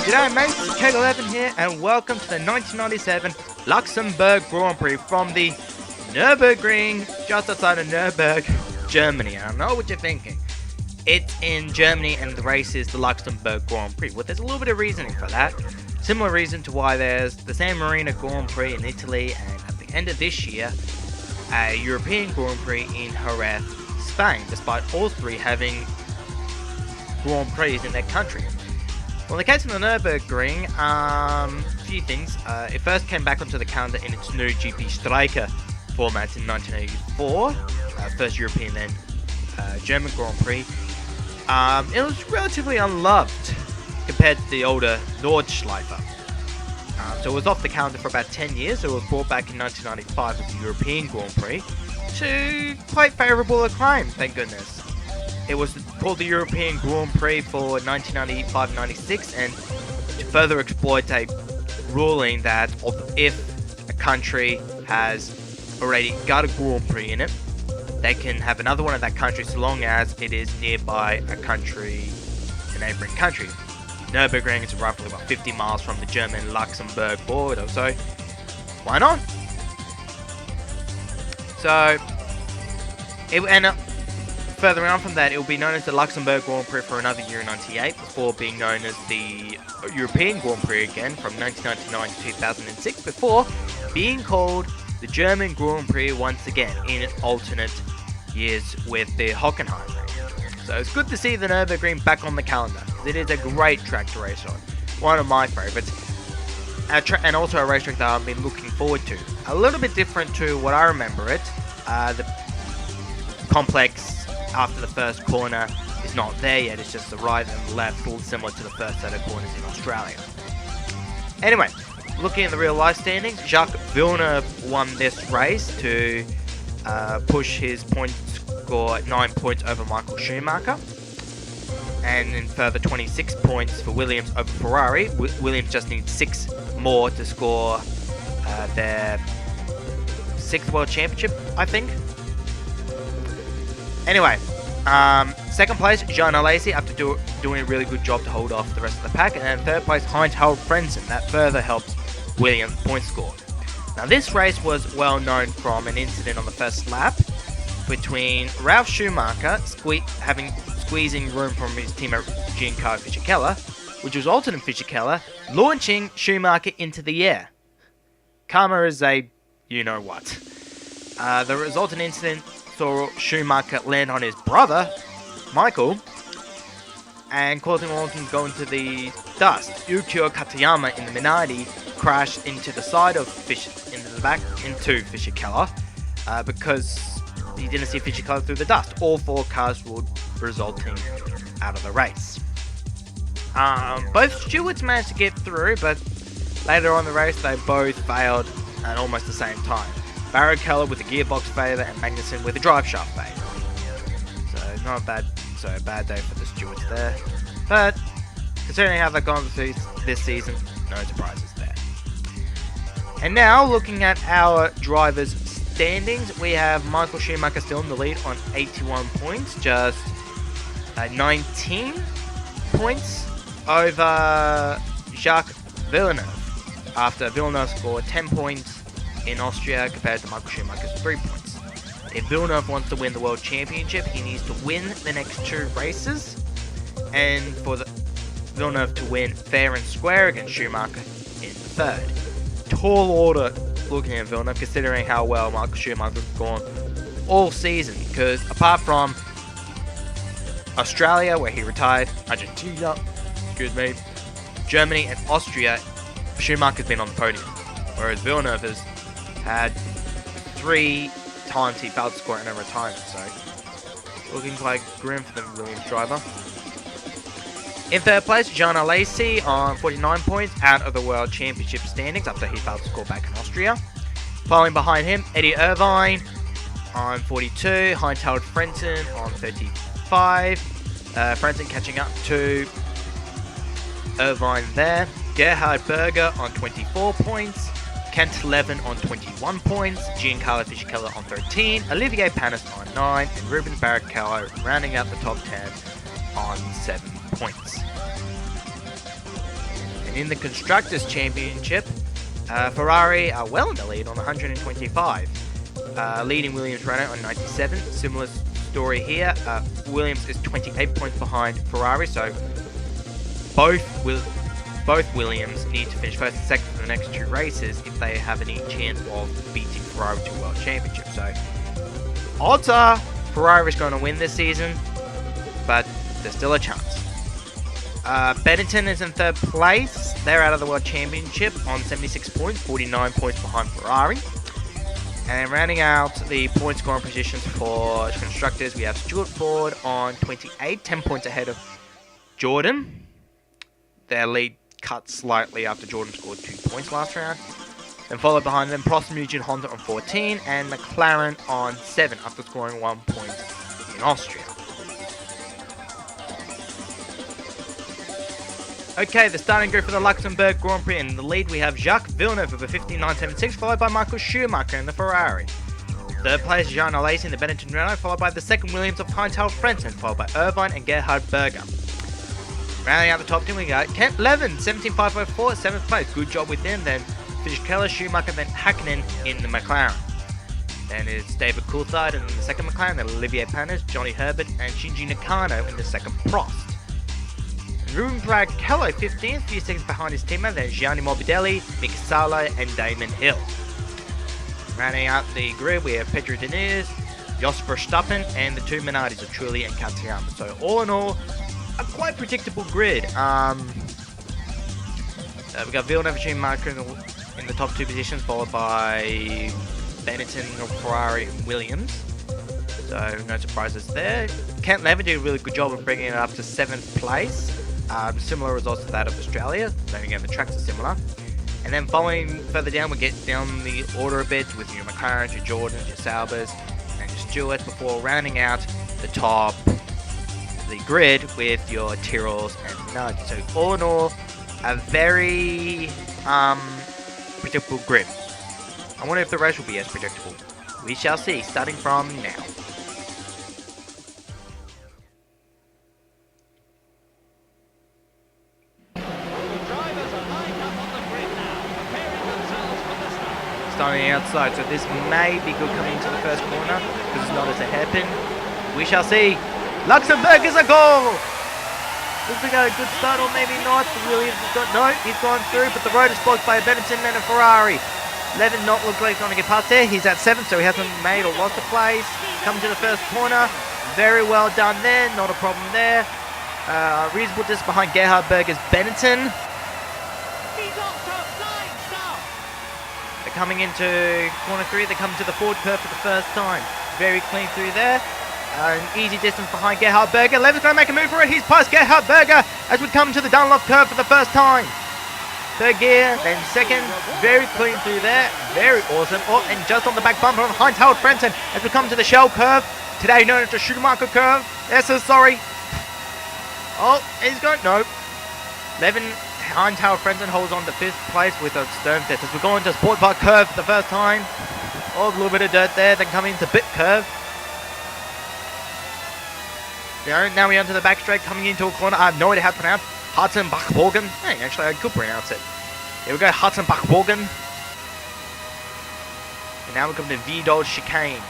G'day mates, K11 here and welcome to the 1997 Luxembourg Grand Prix from the Nürburgring, just outside of Nürburg, Germany. I know what you're thinking. It's in Germany and the race is the Luxembourg Grand Prix. Well, there's a little bit of reasoning for that. Similar reason to why there's the San Marino Grand Prix in Italy and at the end of this year, a European Grand Prix in Jerez, Spain, despite all three having Grand Prix in their country. Well, in the case of the Nürburgring, a few things. It first came back onto the calendar in its new GP Striker format in 1984, first European then German Grand Prix. It was relatively unloved compared to the older Nordschleife. So it was off the calendar for about 10 years, so it was brought back in 1995 as the European Grand Prix to quite favourable acclaim, thank goodness. It was called the European Grand Prix for 1995-96, and to further exploit a ruling that if a country has already got a Grand Prix in it, they can have another one in that country so long as it is nearby a country, a neighbouring country. Nürburgring is roughly about 50 miles from the German-Luxembourg border, so why not? So, further on from that, it will be known as the Luxembourg Grand Prix for another year in 98, before being known as the European Grand Prix again from 1999 to 2006, before being called the German Grand Prix once again in alternate years with the Hockenheim. So it's good to see the Nürburgring back on the calendar. It is a great track to race on, one of my favourites, and also a racetrack that I've been looking forward to. A little bit different to what I remember it. The complex after the first corner is not there yet, it's just the right and left, all similar to the first set of corners in Australia. Anyway, looking at the real life standings, Jacques Villeneuve won this race to push his point score at 9 points over Michael Schumacher, and then further 26 points for Williams over Ferrari. Williams just needs 6 more to score their 6th World Championship, I think. Anyway, second place, Jean Alesi, after doing a really good job to hold off the rest of the pack. And then third place, Untitled Chapter. That further helps Williams' point score. Now this race was well known from an incident on the first lap between Ralf Schumacher squeezing room from his teammate Giancarlo Fisichella, which resulted in Fisichella launching Schumacher into the air. Karma is a you-know-what. The resultant incident saw Schumacher land on his brother, Michael, and causing all of them to go into the dust. Yukio Katayama in the Minardi crashed into the side of into Fisichella because he didn't see Fisichella through the dust. All 4 cars were resulting out of the race. Both stewards managed to get through, but later on in the race they both failed at almost the same time. Barrichello with a gearbox failure and Magnussen with a drive shaft failure. So not a bad day for the stewards there. But considering how they've gone this season, no surprises there. And now looking at our drivers' standings, we have Michael Schumacher still in the lead on 81 points, just 19 points over Jacques Villeneuve, after Villeneuve scored 10 points in Austria compared to Michael Schumacher's 3 points. If Villeneuve wants to win the World Championship, he needs to win the next 2 races, and for Villeneuve to win fair and square against Schumacher in the 3rd. Tall order looking at Villeneuve, considering how well Michael Schumacher's gone all season, because apart from Australia, where he retired, Argentina, Germany and Austria, Schumacher's been on the podium, whereas Villeneuve has had 3 times he failed to score in a retirement, so looking quite grim for the Williams driver. In 3rd place, Jean Alesi on 49 points, out of the World Championship standings after he failed to score back in Austria. Following behind him, Eddie Irvine on 42, Untitled Chapter on 35, Frentzen catching up to Irvine there. Gerhard Berger on 24 points, Kent Levin on 21 points, Giancarlo Fisichella on 13, Olivier Panis on 9, and Ruben Barrichello rounding out the top 10 on 7 points. In the Constructors' Championship, Ferrari are well in the lead on 125, leading Williams Renault on 97. Similar story here. Williams is 28 points behind Ferrari, so both Williams need to finish first and second for the next 2 races if they have any chance of beating Ferrari to World Championship. So odds are Ferrari is going to win this season, but there's still a chance. Benetton is in 3rd place. They're out of the World Championship on 76 points, 49 points behind Ferrari. And rounding out the point scoring positions for constructors, we have Stuart Ford on 28, 10 points ahead of Jordan. Their lead cut slightly after Jordan scored 2 points last round. Then followed behind them, Prost, Mugen, Honda on 14, and McLaren on 7 after scoring 1 point in Austria. Okay, the starting group for the Luxembourg Grand Prix. In the lead, we have Jacques Villeneuve with a 59.76, followed by Michael Schumacher in the Ferrari. 3rd place, Jean Alesi in the Benetton Renault, followed by the 2nd Williams of Untitled Chapter, followed by Irvine and Gerhard Berger. Rounding out the top 10, we got Kent Levin, 17.504, 7th place. Good job with him. Then finished Keller, Schumacher, then Hakkinen in the McLaren. Then it's David Coulthard in the 2nd McLaren, then Olivier Panis, Johnny Herbert, and Shinji Nakano in the 2nd Prost. Ruben Brad-Keller, 15th, few seconds behind his teammate, then Gianni Morbidelli, Mick Salo, and Damon Hill. Rounding out the grid, we have Pedro Diniz, Jos Verstappen, and the 2 Minardis of Trulli and Katayama. So all in all, a quite predictable grid. We got Villeneuve and Schumacher in the top 2 positions, followed by Benetton, Ferrari, and Williams. So no surprises there. Kent Levin did a really good job of bringing it up to 7th place. Similar results to that of Australia. Then again, the tracks are similar. And then following further down, we get down the order a bit with your McLaren, your Jordans, your Saubers, and your Stewarts before rounding out the top the grid with your Tyrrells and Minardi. So all in all, a very predictable grid. I wonder if the race will be as predictable. We shall see, starting from now. Starting outside, so this may be good coming into the first corner because it's not as a hairpin. We shall see. Luxembourg is a goal! Looks like a good start, or maybe not. Williams has got no, he's gone through, but the road is blocked by a Benetton and a Ferrari. Levin not look like he's going to get past there. He's at 7th, so he hasn't made or lost a place. Coming to the first corner, very well done there, not a problem there. Reasonable distance behind Gerhard Berger's Benetton. They're coming into corner 3, they come to the forward curve for the first time. Very clean through there. An easy distance behind Gerhard Berger. Levin's going to make a move for it. He's past Gerhard Berger as we come to the Dunlop curve for the first time. Third gear, then second. Very clean through there. Very awesome. Oh, and just on the back bumper on Heinz-Harald Frentzen as we come to the Shell curve. Today known as the Schumacher curve. Yes, sir, sorry. Oh, he's going. No. Levin, Heinz-Harald Frentzen holds on to 5th place with a stern fifth as we go into Sport Park curve for the first time. Oh, a little bit of dirt there. Then coming into Bit curve. Now we're onto the back straight, coming into a corner. I have no idea how to pronounce Hartenbach-Borgen. Hey, actually, I could pronounce it. Here we go, Hartenbach-Borgen. And now we come to Vidal chicane.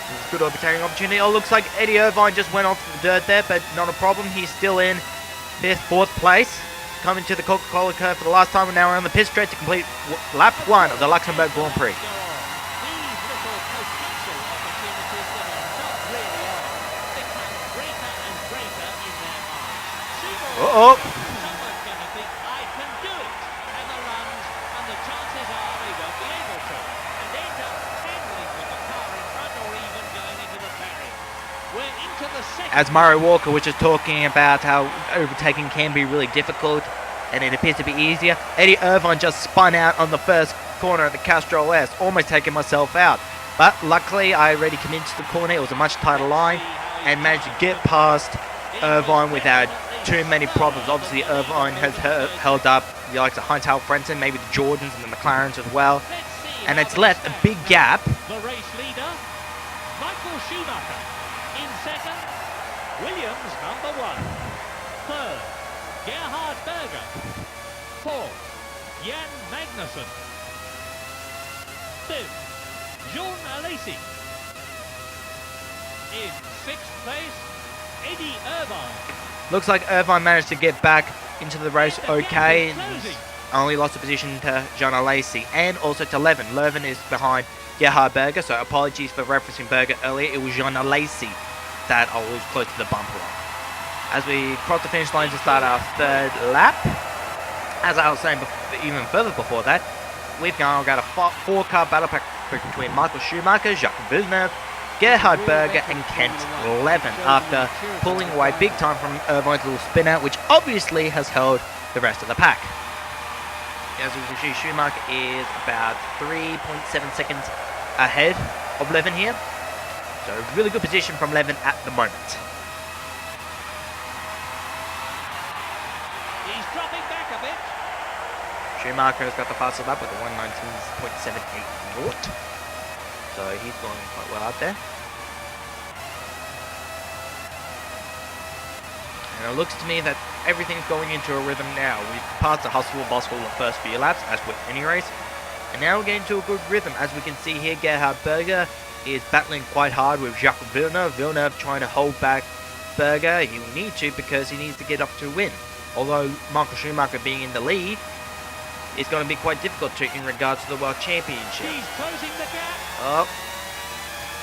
This is a good overtaking opportunity. Oh, looks like Eddie Irvine just went off the dirt there, but not a problem. He's still in 5th, 4th place. Coming to the Coca-Cola curve for the last time, and now we're on the pit straight to complete lap 1 of the Luxembourg Grand Prix. Uh-oh. As Murray Walker was just talking about how overtaking can be really difficult and it appears to be easier, Eddie Irvine just spun out on the first corner of the Castrol S, almost taking myself out. But luckily I already committed to the corner, it was a much tighter line, and managed to get past Irvine without too many problems. Obviously Irvine has held up the likes of Heinz-Harald Frentzen, maybe the Jordans and the McLarens as well, and it's left a big gap. The race leader, Michael Schumacher. In second, Williams number 1. Third, Gerhard Berger. 4th, Jan Magnussen. 5th, Jean Alesi. In 6th place, Eddie Irvine. Looks like Irvine managed to get back into the race okay. Closing. Only lost a position to Jean Alesi and also to Levin. Levin is behind Gerhard Berger, so apologies for referencing Berger earlier. It was Jean Alesi that I was close to the bumper on. As we cross the finish line to start our third lap, as I was saying even further before that, we've now got a four-car battle pack between Michael Schumacher, Jacques Villeneuve, Gerhard Berger and Kent Levin after pulling away big time from Irvine's little spin out, which obviously has held the rest of the pack. As we can see, Schumacher is about 3.7 seconds ahead of Levin here. So really good position from Levin at the moment. He's dropping back a bit. Schumacher has got the fastest lap with a 119.78 naught. So he's going quite well out there. And it looks to me that everything's going into a rhythm now. We've passed the hustle and bustle of the first few laps, as with any race. And now we're getting to a good rhythm. As we can see here, Gerhard Berger is battling quite hard with Jacques Villeneuve. Villeneuve trying to hold back Berger. He will need to because he needs to get up to win. Although Michael Schumacher being in the lead is going to be quite difficult to in regards to the World Championship. He's closing the gap. Oh.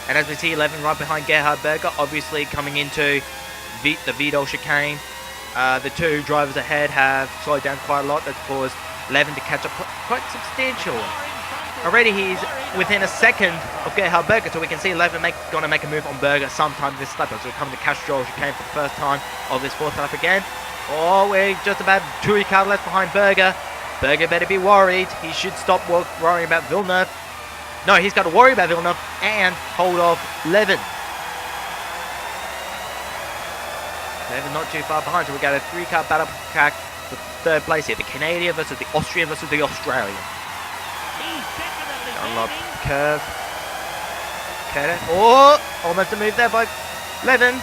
And as we see Levin right behind Gerhard Berger, obviously coming into the Vidal chicane. The two drivers ahead have slowed down quite a lot. That's caused Levin to catch up quite substantially. Already he's within a second of Gerhard Berger, so we can see Levin going to make a move on Berger sometime this lap as we come to Castrol chicane for the first time of this fourth lap again. Oh, we're just about 2 cars left behind Berger. Berger better be worried. He should stop worrying about Villeneuve. No, he's got to worry about Villeneuve and hold off Levin. Levin not too far behind, so we've got a 3-car battle pack for third place here. The Canadian versus the Austrian versus the Australian. He's definitely Unlock gaining. curve. Okay. Oh, almost a move there by Levin.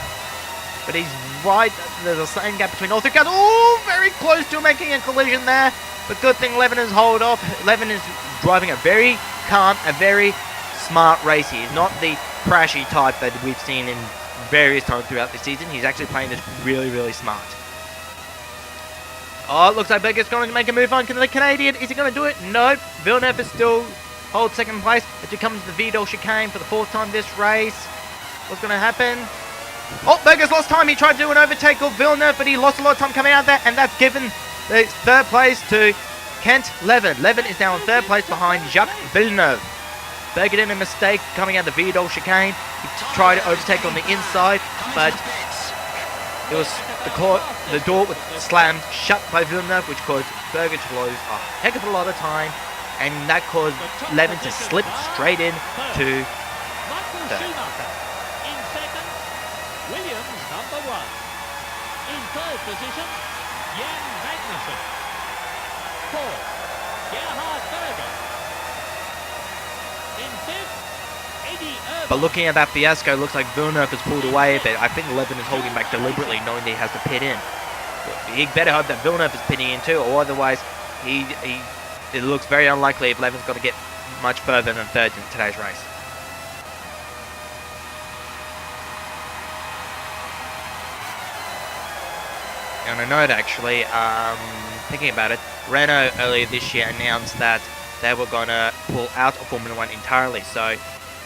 But he's right. There's a same gap between all 3 cars. Oh, very close to making a collision there. But good thing Levin is hold off. Levin is driving a very calm, a very smart race. He's not the crashy type that we've seen in various times throughout the season. He's actually playing this really, really smart. Oh, it looks like Berger's going to make a move on the Canadian. Is he going to do it? No. Villeneuve is still holds second place as he comes to the Vidal chicane for the 4th time this race. What's going to happen? Oh, Berger's lost time. He tried to do an overtake of Villeneuve, but he lost a lot of time coming out there, and that's given the 3rd place to Kent Levin. Levin is now in 3rd place behind Jacques Villeneuve. Berger did a mistake coming out the Vidal chicane. He tried to overtake on the inside, but it was the door was slammed shut by Villeneuve, which caused Berger to lose a heck of a lot of time, and that caused Levin to slip straight in to Michael 3rd. Schumacher. In 2nd, Williams number 1. In 3rd position, Jan Magnussen. 4th, Gerhard Berger. In 5th, Eddie Irvine. But looking at that fiasco, it looks like Villeneuve has pulled away a bit. I think Levin is holding back deliberately, knowing that he has to pit in. But he better hope that Villeneuve is pitting in too, or otherwise it looks very unlikely if Levin's going to get much further than 3rd in today's race. On a note, actually, thinking about it, Renault earlier this year announced that they were going to pull out of Formula 1 entirely. So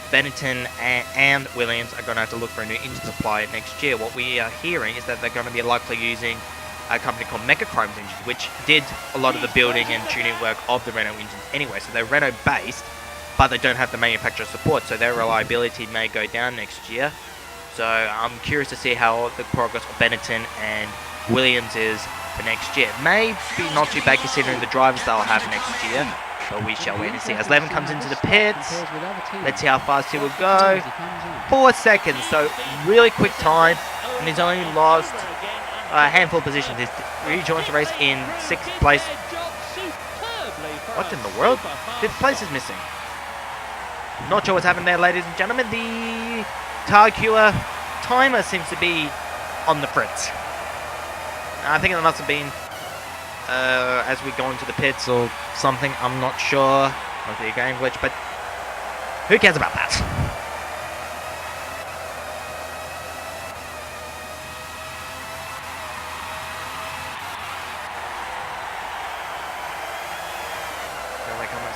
Benetton and Williams are going to have to look for a new engine supplier next year. What we are hearing is that they're going to be likely using a company called Mechachrome's engines, which did a lot of the building and tuning work of the Renault engines anyway. So they're Renault based, but they don't have the manufacturer support, so their reliability may go down next year. So I'm curious to see how the progress of Benetton and Williams is for next year. May be not too bad considering the drivers they'll have next year, but we shall wait and see. As Levin comes into the pits, let's see how fast he will go. 4 seconds, so really quick time, and he's only lost a handful of positions. He rejoins the race in 6th place. What in the world? 5th place is missing. Not sure what's happened there, ladies and gentlemen. The Tarkua timer seems to be on the fritz. I think it must have been as we go into the pits or something. I'm not sure. Might be a game glitch, but who cares about that?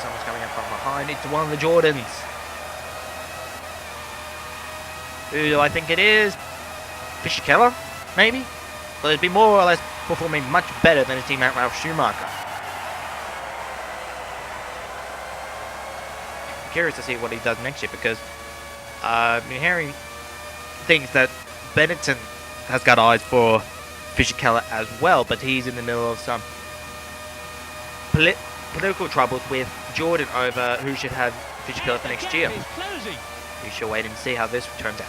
Someone's coming up from behind. It's one of the Jordans. Who do I think it is? Fisher Keller, maybe? But it'd be more or less performing much better than his teammate Ralph Schumacher. I'm curious to see what he does next year because I've been hearing things that Benetton has got eyes for Fisher Keller as well, but he's in the middle of some political troubles with Jordan over who should have Fisher Keller for next year. We shall wait and see how this turns out.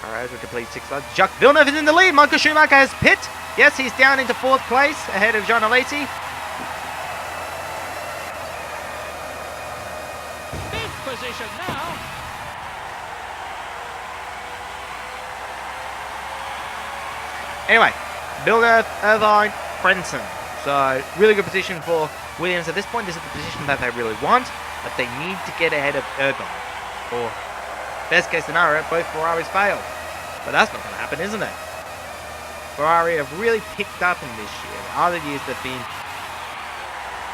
Alright, we complete 6 laps. Jacques Villeneuve is in the lead. Michael Schumacher has pit. Yes, he's down into 4th place ahead of Jean Alesi. 5th position now. Anyway, Villeneuve, Irvine, Frentzen. So, really good position for Williams at this point. This is the position that they really want, but they need to get ahead of Irvine. Or, best case scenario, both Ferraris fail. But that's not going to happen, isn't it? Ferrari have really picked up in this year. Other years they've been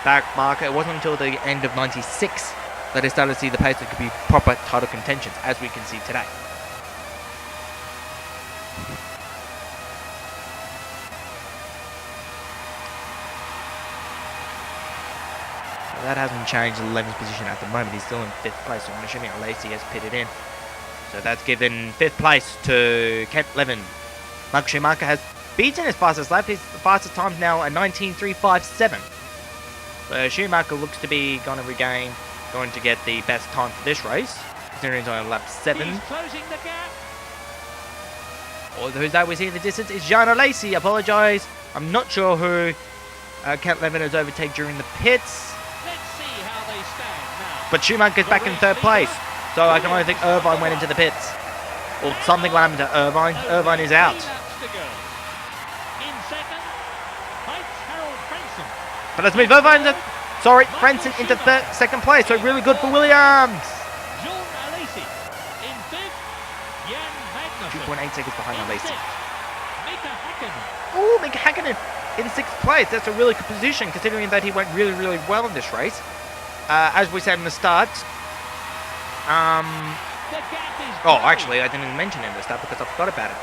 back marker. It wasn't until the end of '96 that they started to see the pace that could be proper title contentions, as we can see today. That hasn't changed 11's position at the moment. He's still in 5th place, so I'm assuming Alesi has pitted in. So that's given 5th place to Kent Levin. Michael Schumacher has beaten his fastest lap. His fastest time is now a 19.357. So Schumacher looks to be going to get the best time for this race, considering he's on lap 7. He's closing the gap. Or who's that we see in the distance is Jean Alesi. Apologise. I'm not sure who Kent Levin has overtaken during the pits. But Schumacher's back in 3rd place, so I can only think Irvine went into the pits. Or something will happen to Irvine. Irvine is out. But let's move Irvine to... Sorry, Frentzen into 2nd place, so really good for Williams. 2.8 seconds behind Alesi. Ooh, Mika Häkkinen in 6th place. That's a really good position, considering that he went really, really well in this race. As we said in the start, actually, I didn't mention it in the start because I forgot about it.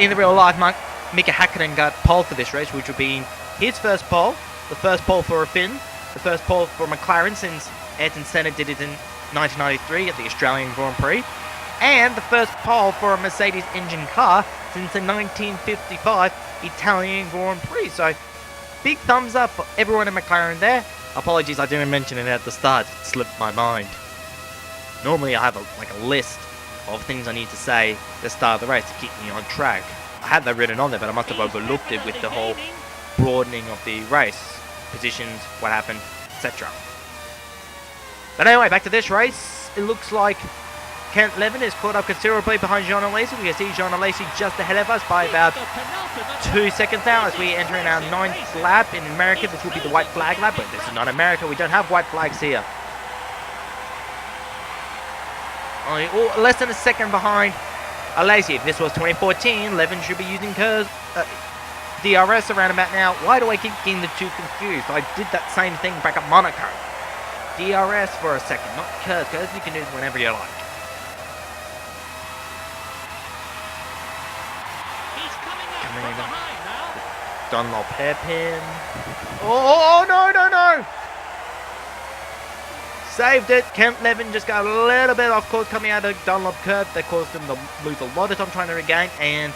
In the real life, Mika Häkkinen got pole for this race, which would be his first pole, the first pole for a Finn, the first pole for McLaren since Ayrton Senna did it in 1993 at the Australian Grand Prix, and the first pole for a Mercedes engine car since the 1955 Italian Grand Prix. So, big thumbs up for everyone in McLaren there. Apologies, I didn't mention it at the start. It slipped my mind. Normally, I have a list of things I need to say at the start of the race to keep me on track. I had that written on there, but I must have overlooked it with the whole broadening of the race. Positions, what happened, etc. But anyway, back to this race. It looks like Kent Levin is caught up considerably behind Jean Alesi. We can see Jean Alesi just ahead of us by about 2 seconds now as we enter in our 9th lap. In America, this will be the white flag lap, but this is not America. We don't have white flags here. Only less than a second behind Alesi. If this was 2014, Levin should be using DRS around about now. Why do I keep getting the two confused? I did that same thing back at Monaco. DRS for a second, not Curse. Curse you can do whenever you like. Dunlop hairpin. Oh, no. Saved it. Kent Levin just got a little bit off course coming out of Dunlop curve. That caused him to lose a lot of time trying to regain. And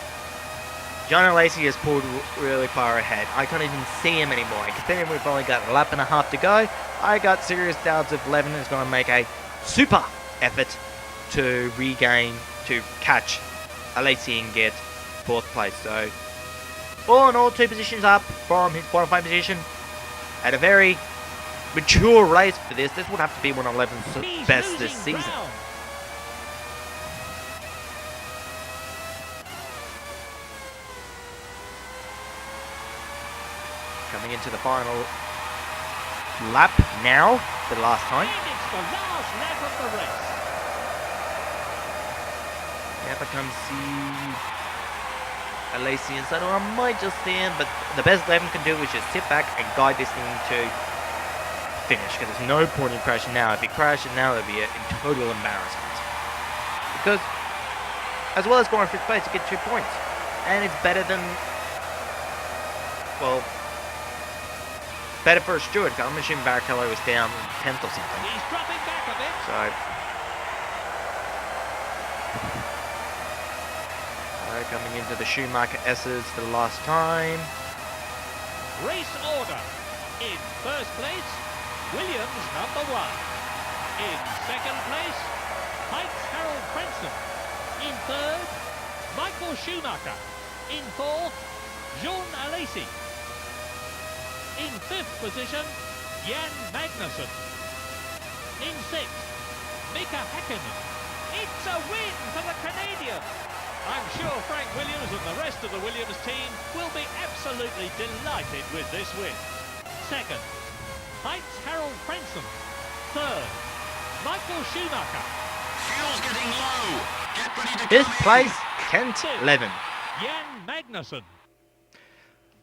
John Alesi has pulled really far ahead. I can't even see him anymore. Considering we've only got a lap and a half to go, I got serious doubts if Levin is going to make a super effort to catch Alesi and get 4th place. So, all in all, 2 positions up from his qualifying position at a very mature race for this. This would have to be one of Levin's best this season. Coming into the final lap now for the last time. And it's the last lap of the race. Yep, I can see Alesi inside, or I might just see him, but the best Levin can do is just sit back and guide this thing to finish, because there's no point in crashing now. If he crashes now, it'll be a total embarrassment. Because, as well as going fifth place, you get 2 points. And it's better than, well, better for a steward, because I'm assuming Barrichello was down 10th or something. He's dropping back a bit. So, coming into the Schumacher S's for the last time. Race order. In first place, Williams number 1. In second place, Heights Harold Frenson. In third, Michael Schumacher. In fourth, Jean Alesi. In fifth position, Jan Magnussen. In sixth, Mika Häkkinen. It's a win for the Canadian. I'm sure Frank Williams and the rest of the Williams team will be absolutely delighted with this win. Second, Heights Harold Frenson. Third, Michael Schumacher. Fuel's getting low. Get ready to Fifth come place, in. Kent Levin. Jan Magnussen.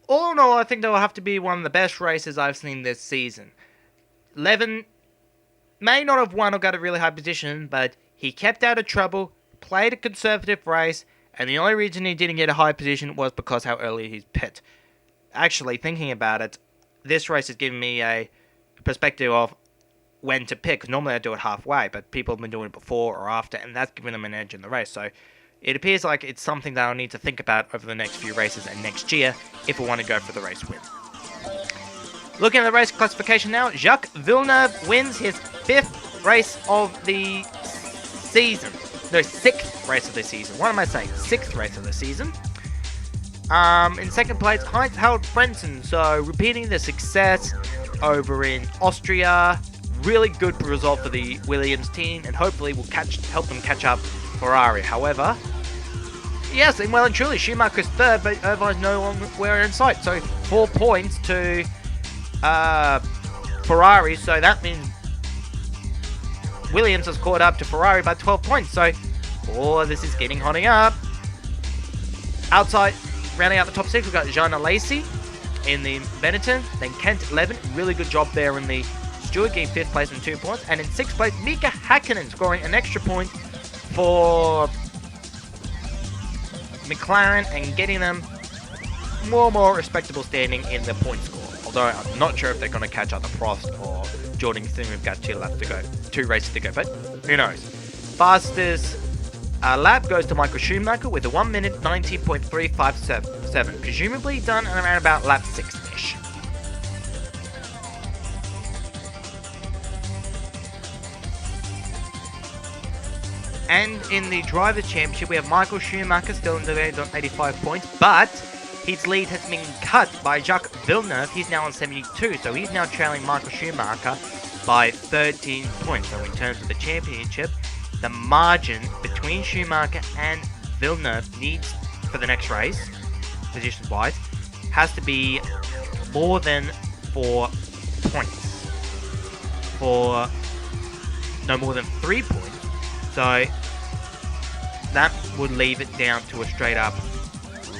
All in all, I think that will have to be one of the best races I've seen this season. Levin may not have won or got a really high position, but he kept out of trouble, played a conservative race, and the only reason he didn't get a high position was because how early he pit. Actually, thinking about it, this race has given me a perspective of when to pick. 'Cause normally I do it halfway, but people have been doing it before or after, and that's given them an edge in the race. So it appears like it's something that I'll need to think about over the next few races and next year if we want to go for the race win. Looking at the race classification now, Jacques Villeneuve wins his 5th race of the season. No, 6th race of the season. What am I saying? 6th race of the season. In second place, Heinz Harald Frentzen. So repeating the success over in Austria. Really good result for the Williams team, and hopefully will help them catch up Ferrari. However, yes, and well and truly, Schumacher's third, but Irvine's no longer in sight. So 4 points to Ferrari. So that means Williams has caught up to Ferrari by 12 points. So, this is getting hotting up. Outside, rounding out the top 6, we've got Jean Alesi in the Benetton. Then Kent Levin, really good job there in the Stewart, getting 5th place and 2 points. And in 6th place, Mika Häkkinen scoring an extra point for McLaren and getting them more respectable standing in the point score. Although I'm not sure if they're going to catch up to Prost or Jordan Thune. We've got 2 laps to go, 2 races to go, but who knows. Fastest lap goes to Michael Schumacher with a 1 minute 19.357, presumably done around about lap 6-ish. And in the Drivers' Championship, we have Michael Schumacher still in the lead on 85 points, but his lead has been cut by Jacques Villeneuve. He's now on 72, so he's now trailing Michael Schumacher by 13 points. So in terms of the championship, the margin between Schumacher and Villeneuve needs, for the next race, positions-wise, has to be more than 4 points. No more than 3 points. So that would leave it down to a straight-up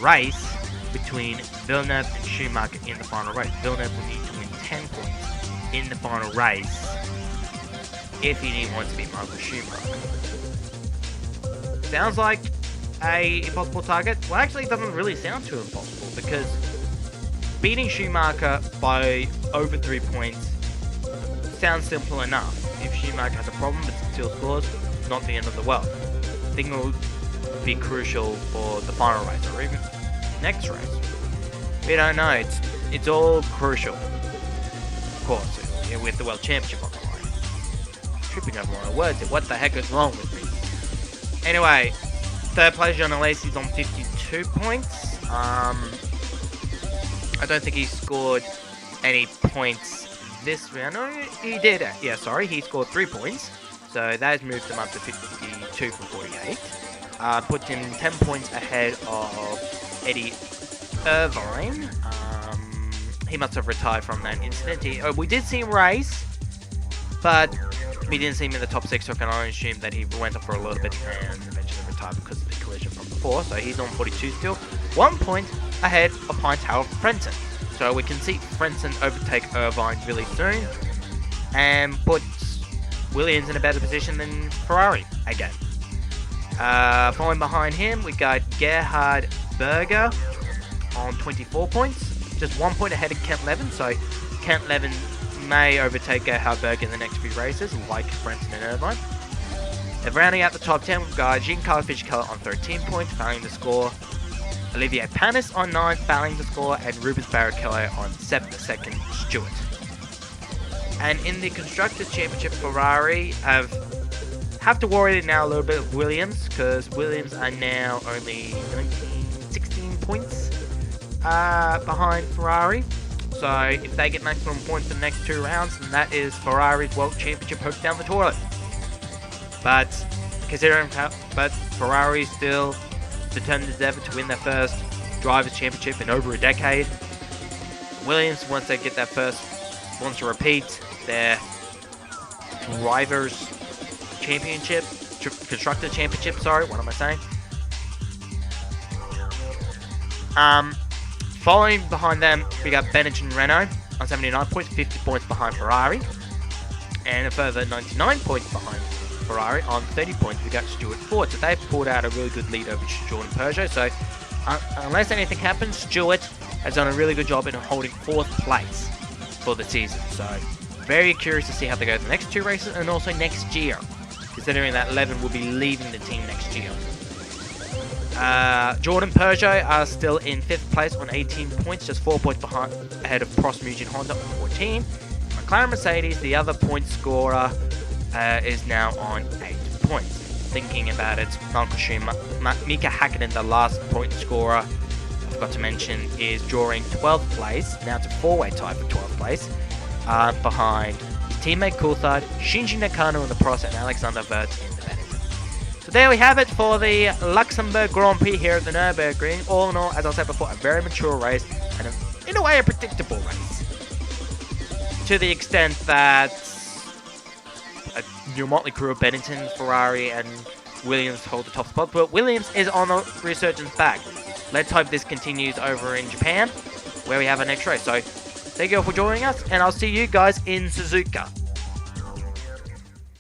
race between Villeneuve and Schumacher in the final race. Villeneuve will need to win 10 points in the final race if he wants to beat Michael Schumacher. Sounds like a impossible target. Well, actually, it doesn't really sound too impossible, because beating Schumacher by over 3 points sounds simple enough. If Schumacher has a problem but still scores, not the end of the world. I think it will be crucial for the final race or even next race. We don't know. It's all crucial, of course, with the World Championship on the line. Tripping over my words here. What the heck is wrong with me? Anyway, third place, Jean Alesi's on 52 points. I don't think he scored any points this round. No, he did. Yeah, sorry, he scored 3 points. So that has moved him up to 52 from 48. Puts him 10 points ahead of Eddie Irvine. he must have retired from that incident. We did see him race, but we didn't see him in the top 6, so I can only assume that he went up for a little bit and eventually retired because of the collision from before. So he's on 42 still, 1 point ahead of Heinz Harald Frentzen. So we can see Frentzen overtake Irvine really soon and put Williams in a better position than Ferrari again. Following behind him, we got Gerhard Berger on 24 points. Just 1 point ahead of Kent Levin, so Kent Levin may overtake Gerhard Berger in the next few races, like Frentzen and Irvine. And rounding out the top 10, we've got Giancarlo Fisichella on 13 points, failing to score. Olivier Panis on 9, failing to score, and Rubens Barrichello on 7th, second Stewart. And in the Constructors' Championship, Ferrari have to worry now a little bit of Williams, because Williams are now only 16 points behind Ferrari. So if they get maximum points in the next 2 rounds, then that is Ferrari's World Championship hooked down the toilet. But Ferrari still determined as ever to win their first Drivers' Championship in over a decade. Williams, once they get that first, wants to repeat their Drivers' Championship, Constructors' Championship, sorry, what am I saying? Following behind them, we got Bennett and Renault on 79 points, 50 points behind Ferrari. And a further 99 points behind Ferrari on 30 points, we got Stewart Ford. So they've pulled out a really good lead over Jordan Peugeot. So unless anything happens, Stewart has done a really good job in holding 4th place for the season. So very curious to see how they go the next 2 races and also next year, considering that Levin will be leaving the team next year. Jordan Peugeot are still in 5th place on 18 points, just 4 points ahead of Prost Mugen Honda on 14. McLaren Mercedes, the other point scorer, is now on 8 points. Thinking about it, Mika Hakkinen, the last point scorer, I forgot to mention, is drawing 12th place. Now it's a 4-way tie for 12th place, behind his teammate Coulthard, Shinji Nakano in the Prost, and Alexander Wirtz in the Benetton. So there we have it for the Luxembourg Grand Prix here at the Nürburgring. All in all, as I said before, a very mature race and in a way a predictable race. To the extent that your motley crew of Benetton, Ferrari and Williams hold the top spot, but Williams is on the resurgence back. Let's hope this continues over in Japan, where we have our next race. So thank you all for joining us, and I'll see you guys in Suzuka.